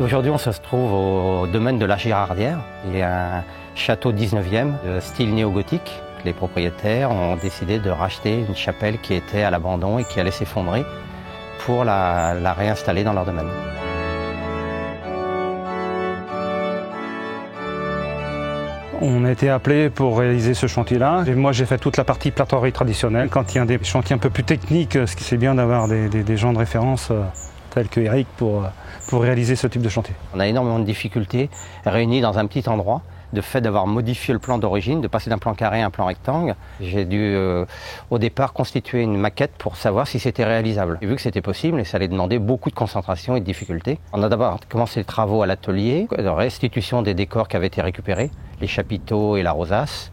Aujourd'hui, on se trouve au domaine de la Girardière. Il y a un château 19e de style néo-gothique. Les propriétaires ont décidé de racheter une chapelle qui était à l'abandon et qui allait s'effondrer pour la réinstaller dans leur domaine. On a été appelé pour réaliser ce chantier-là. Moi, j'ai fait toute la partie plâtrerie traditionnelle. Quand il y a des chantiers un peu plus techniques, c'est bien d'avoir des gens de référence tels que Eric pour réaliser ce type de chantier. On a énormément de difficultés réunies dans un petit endroit. De fait d'avoir modifié le plan d'origine, de passer d'un plan carré à un plan rectangle, j'ai dû au départ constituer une maquette pour savoir si c'était réalisable. J'ai vu que c'était possible et ça allait demander beaucoup de concentration et de difficultés. On a d'abord commencé les travaux à l'atelier, de restitution des décors qui avaient été récupérés, les chapiteaux et la rosace.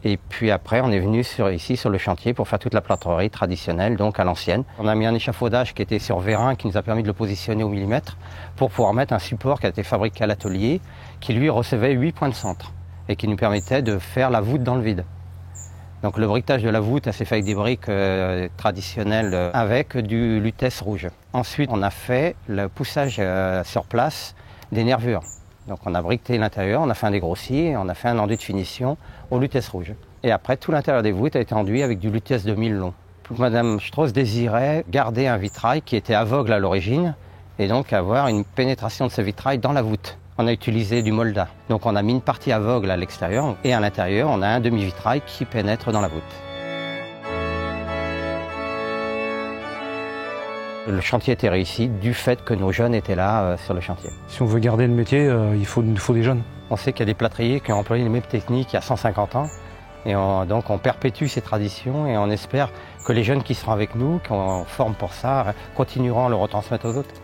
Et puis après, on est venu ici sur le chantier pour faire toute la plâtrerie traditionnelle, donc à l'ancienne. On a mis un échafaudage qui était sur vérin, qui nous a permis de le positionner au millimètre, pour pouvoir mettre un support qui a été fabriqué à l'atelier, qui lui recevait 8 points de centre, et qui nous permettait de faire la voûte dans le vide. Donc le briquetage de la voûte s'est fait avec des briques traditionnelles avec du lutèce rouge. Ensuite, on a fait le poussage sur place des nervures. Donc on a briqueté l'intérieur, on a fait un dégrossi, on a fait un enduit de finition au lutèce rouge. Et après, tout l'intérieur des voûtes a été enduit avec du lutèce 2000 long. Madame Strauss désirait garder un vitrail qui était aveugle à l'origine et donc avoir une pénétration de ce vitrail dans la voûte. On a utilisé du molda. Donc on a mis une partie aveugle à l'extérieur et à l'intérieur, on a un demi-vitrail qui pénètre dans la voûte. Le chantier était réussi du fait que nos jeunes étaient là sur le chantier. Si on veut garder le métier, il faut des jeunes. On sait qu'il y a des plâtriers qui ont employé les mêmes techniques il y a 150 ans. Et donc on perpétue ces traditions et on espère que les jeunes qui seront avec nous, qu'on forme pour ça, continueront à le retransmettre aux autres.